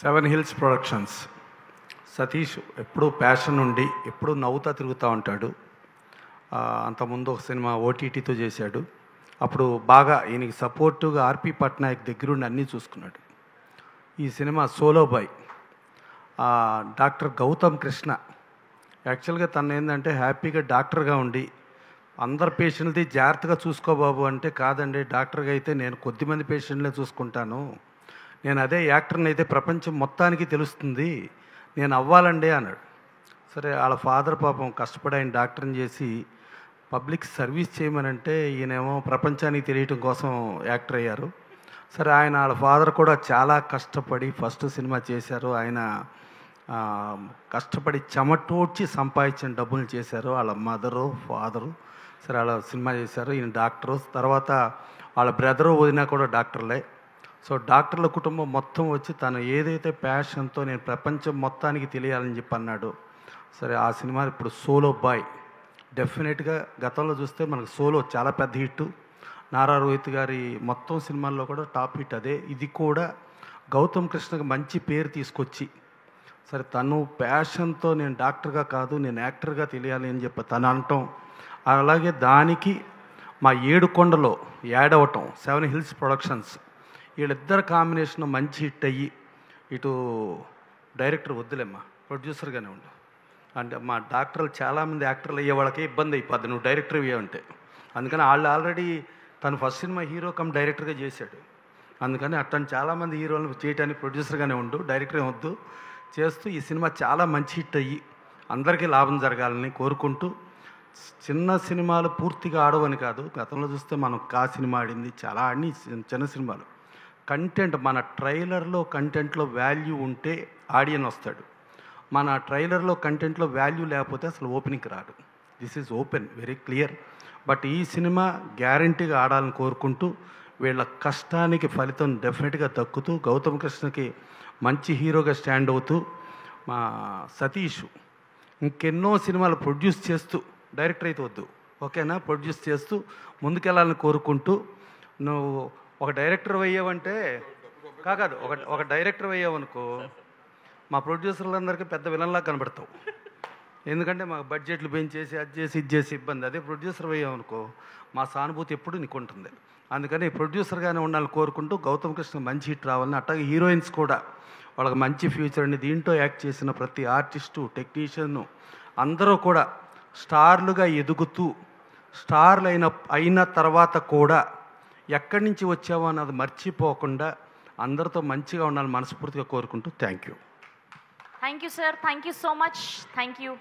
Seven hills productions. Satish ఎప్పుడూ passion ఉండి ఎప్పుడూ నవ్వుతా తిరుగుతూ ఉంటాడు. అంతకుముందు ఒక సినిమా ఓటీటీతో చేశాడు. అప్పుడు బాగా ఈయనకి సపోర్టుగా ఆర్పి పట్నాయక్ దగ్గరుండి అన్నీ చూసుకున్నాడు. ఈ cinema solo boy. Doctor Gautam Krishna యాక్చువల్గా తను ఏంటంటే హ్యాపీగా డాక్టర్గా ఉండి అందరు పేషెంట్ది జాగ్రత్తగా చూసుకోబాబు అంటే, కాదండి డాక్టర్గా అయితే నేను కొద్దిమంది పేషెంట్లే చూసుకుంటాను, నేను అదే యాక్టర్ని అయితే ప్రపంచం మొత్తానికి తెలుస్తుంది, నేను అవ్వాలండి అన్నాడు. సరే వాళ్ళ ఫాదర్ పాపం కష్టపడి ఆయన డాక్టర్ని చేసి పబ్లిక్ సర్వీస్ చేయమనంటే ఈయనేమో ప్రపంచానికి తెలియటం కోసం యాక్టర్ అయ్యారు. సరే వాళ్ళ ఫాదర్ కూడా చాలా కష్టపడి ఫస్ట్ సినిమా చేశారు. ఆయన కష్టపడి చెమటోడ్చి సంపాదించిన డబ్బులు చేశారు. వాళ్ళ మదరు ఫాదరు సరే వాళ్ళ సినిమా చేశారు. ఈయన డాక్టరు. తర్వాత వాళ్ళ బ్రదరు వదినా కూడా డాక్టర్లే. సో డాక్టర్ల కుటుంబం మొత్తం వచ్చి తను ఏదైతే ప్యాషన్తో నేను ప్రపంచం మొత్తానికి తెలియాలని చెప్పి అన్నాడు. సరే ఆ సినిమా ఇప్పుడు సోలో బాయ్. డెఫినెట్గా గతంలో చూస్తే మనకు సోలో చాలా పెద్ద హిట్. నారా రోహిత్ గారి మొత్తం సినిమాల్లో కూడా టాప్ హిట్ అదే. ఇది కూడా గౌతమ్ కృష్ణకి మంచి పేరు తీసుకొచ్చి సరే తను ప్యాషన్తో నేను డాక్టర్గా కాదు నేను యాక్టర్గా తెలియాలి అని చెప్పి తను అనటం, అలాగే దానికి మా ఏడుకొండలో యాడ్ అవ్వటం సెవెన్ హిల్స్ ప్రొడక్షన్స్ వీళ్ళిద్దరు కాంబినేషన్ మంచి హిట్ అయ్యి ఇటు డైరెక్టర్ వద్దులేమ్మా ప్రొడ్యూసర్గానే ఉండు అంటే మా డాక్టర్లు చాలామంది యాక్టర్లు అయ్యే వాళ్ళకే ఇబ్బంది అయిపోద్ది నువ్వు డైరెక్టర్ అయ్యావంటే. అందుకని వాళ్ళు ఆల్రెడీ తను ఫస్ట్ సినిమా హీరో కమ్ డైరెక్టర్గా చేశాడు. అందుకని అట్టని చాలామంది హీరోలను చేయటానికి ప్రొడ్యూసర్గానే ఉండు, డైరెక్టర్ వద్దు చేస్తూ ఈ సినిమా చాలా మంచి హిట్ అయ్యి అందరికీ లాభం జరగాలని కోరుకుంటూ, చిన్న సినిమాలు పూర్తిగా ఆడవని కాదు, గతంలో చూస్తే మనం కా సినిమా ఆడింది చాలా ఆడి చిన్న సినిమాలు కంటెంట్ మన ట్రైలర్లో కంటెంట్లో వాల్యూ ఉంటే ఆడియన్ వస్తాడు. మన ట్రైలర్లో కంటెంట్లో వాల్యూ లేకపోతే అసలు ఓపెనింగ్కి రాడు. This is open very clear. But ఈ సినిమా గ్యారంటీగా ఆడాలని కోరుకుంటూ వీళ్ళ కష్టానికి ఫలితం డెఫినెట్గా దక్కుతూ గౌతమ్ కృష్ణకి మంచి హీరోగా స్టాండ్ అవుతూ మా సతీష్ ఇంకెన్నో సినిమాలు ప్రొడ్యూస్ చేస్తూ డైరెక్టర్ అయితే వద్దు ఓకేనా ప్రొడ్యూస్ చేస్తూ ముందుకెళ్ళాలని కోరుకుంటూ, నువ్వు ఒక డైరెక్టర్ అయ్యావంటే కాదు ఒక డైరెక్టర్ అయ్యావనుకో మా ప్రొడ్యూసర్లందరికీ పెద్ద విలన్లా కనబడతావు. ఎందుకంటే మాకు బడ్జెట్లు పెంచేసి అది చేసి ఇది చేసి ఇబ్బంది. అదే ప్రొడ్యూసర్ అయ్యావనుకో మా సానుభూతి ఎప్పుడు నీకు ఉంటుంది. అందుకని ప్రొడ్యూసర్గానే ఉండాలని కోరుకుంటూ గౌతమ్ కృష్ణ మంచి హిట్ రావాలని, అట్లాగే హీరోయిన్స్ కూడా వాళ్ళకి మంచి ఫ్యూచర్ అండి. దీంట్లో యాక్ట్ చేసిన ప్రతి ఆర్టిస్టు టెక్నీషియన్ అందరూ కూడా స్టార్లుగా ఎదుగుతూ స్టార్లు అయిన తర్వాత కూడా ఎక్కడి నుంచి వచ్చావో అన్నది మర్చిపోకుండా అందరితో మంచిగా ఉండాలని మనస్ఫూర్తిగా కోరుకుంటూ thank you. Thank you, sir. Thank you so much. Thank you.